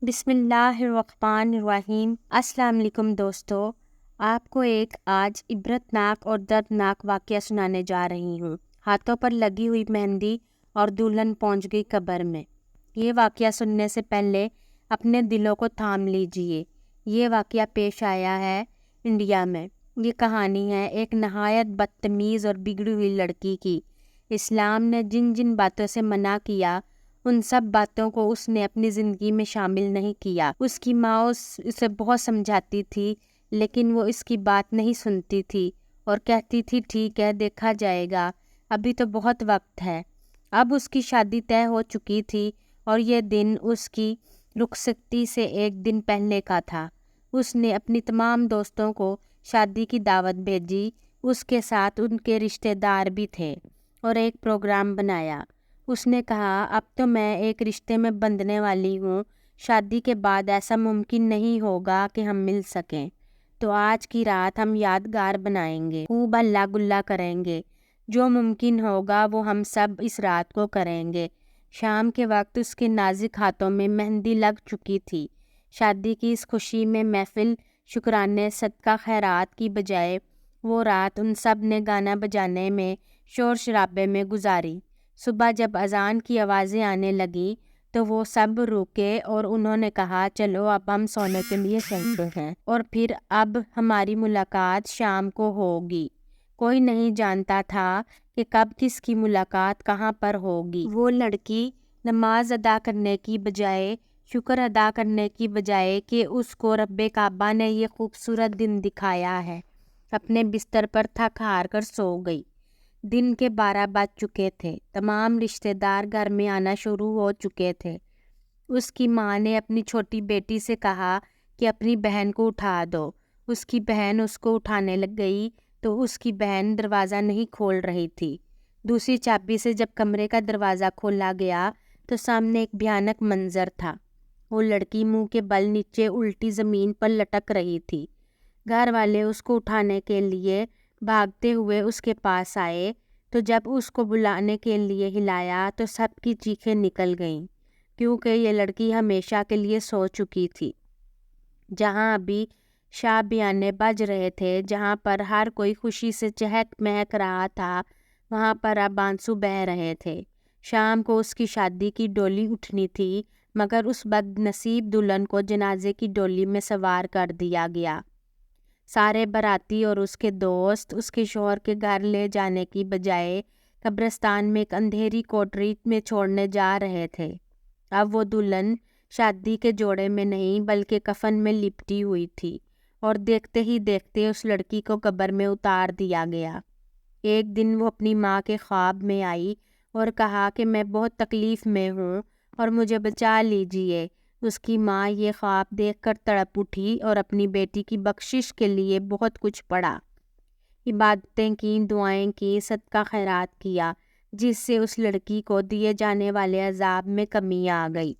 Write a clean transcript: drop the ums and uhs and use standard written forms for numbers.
بسم اللہ الرحمن الرحیم۔ السلام علیکم دوستو، آپ کو ایک آج عبرتناک اور دردناک واقعہ سنانے جا رہی ہوں۔ ہاتھوں پر لگی ہوئی مہندی اور دلہن پہنچ گئی قبر میں۔ یہ واقعہ سننے سے پہلے اپنے دلوں کو تھام لیجئے۔ یہ واقعہ پیش آیا ہے انڈیا میں۔ یہ کہانی ہے ایک نہایت بدتمیز اور بگڑی ہوئی لڑکی کی۔ اسلام نے جن جن باتوں سے منع کیا ان سب باتوں کو اس نے اپنی زندگی میں شامل نہیں کیا۔ اس کی ماں اسے بہت سمجھاتی تھی لیکن وہ اس کی بات نہیں سنتی تھی اور کہتی تھی ٹھیک ہے، دیکھا جائے گا، ابھی تو بہت وقت ہے۔ اب اس کی شادی طے ہو چکی تھی اور یہ دن اس کی رخصتی سے ایک دن پہلے کا تھا۔ اس نے اپنی تمام دوستوں کو شادی کی دعوت بھیجی، اس کے ساتھ ان کے رشتہ دار بھی تھے، اور ایک پروگرام بنایا۔ اس نے کہا اب تو میں ایک رشتے میں بندھنے والی ہوں، شادی کے بعد ایسا ممکن نہیں ہوگا کہ ہم مل سکیں، تو آج کی رات ہم یادگار بنائیں گے، خوب ہلا گلا کریں گے، جو ممکن ہوگا وہ ہم سب اس رات کو کریں گے۔ شام کے وقت اس کے نازک ہاتھوں میں مہندی لگ چکی تھی۔ شادی کی اس خوشی میں محفل شکرانے صدقہ خیرات کی بجائے وہ رات ان سب نے گانا بجانے میں، شور شرابے میں گزاری۔ صبح جب اذان کی آوازیں آنے لگیں تو وہ سب رکے اور انہوں نے کہا چلو اب ہم سونے کے لیے چلتے ہیں، اور پھر اب ہماری ملاقات شام کو ہوگی۔ کوئی نہیں جانتا تھا کہ کب کس کی ملاقات کہاں پر ہوگی۔ وہ لڑکی نماز ادا کرنے کی بجائے، شکر ادا کرنے کی بجائے کہ اس کو رب کعبہ نے یہ خوبصورت دن دکھایا ہے، اپنے بستر پر تھک ہار کر سو گئی۔ دن کے 12 بج چکے تھے، تمام رشتہ دار گھر میں آنا شروع ہو چکے تھے۔ اس کی ماں نے اپنی چھوٹی بیٹی سے کہا کہ اپنی بہن کو اٹھا دو۔ اس کی بہن اس کو اٹھانے لگ گئی تو اس کی بہن دروازہ نہیں کھول رہی تھی۔ دوسری چابی سے جب کمرے کا دروازہ کھولا گیا تو سامنے ایک بھیانک منظر تھا۔ وہ لڑکی منہ کے بل نیچے الٹی زمین پر لٹک رہی تھی۔ گھر والے اس کو اٹھانے کے لیے بھاگتے ہوئے اس کے پاس آئے تو جب اس کو بلانے کے لیے ہلایا تو سب کی چیخیں نکل گئیں، کیونکہ یہ لڑکی ہمیشہ کے لیے سو چکی تھی۔ جہاں ابھی شابیانے بج رہے تھے، جہاں پر ہر کوئی خوشی سے چہک مہک رہا تھا، وہاں پر اب آنسو بہہ رہے تھے۔ شام کو اس کی شادی کی ڈولی اٹھنی تھی، مگر اس بد نصیب دلہن کو جنازے کی ڈولی میں سوار کر دیا گیا۔ سارے باراتی اور اس کے دوست اس کے شوہر کے گھر لے جانے کی بجائے قبرستان میں ایک اندھیری کوٹری میں چھوڑنے جا رہے تھے۔ اب وہ دلہن شادی کے جوڑے میں نہیں بلکہ کفن میں لپٹی ہوئی تھی، اور دیکھتے ہی دیکھتے اس لڑکی کو قبر میں اتار دیا گیا۔ ایک دن وہ اپنی ماں کے خواب میں آئی اور کہا کہ میں بہت تکلیف میں ہوں اور مجھے بچا لیجئے۔ اس کی ماں یہ خواب دیکھ کر تڑپ اٹھی اور اپنی بیٹی کی بخشش کے لیے بہت کچھ پڑھا، عبادتیں کیں، دعائیں کیں، صدقہ خیرات کیا، جس سے اس لڑکی کو دیے جانے والے عذاب میں کمی آ گئی۔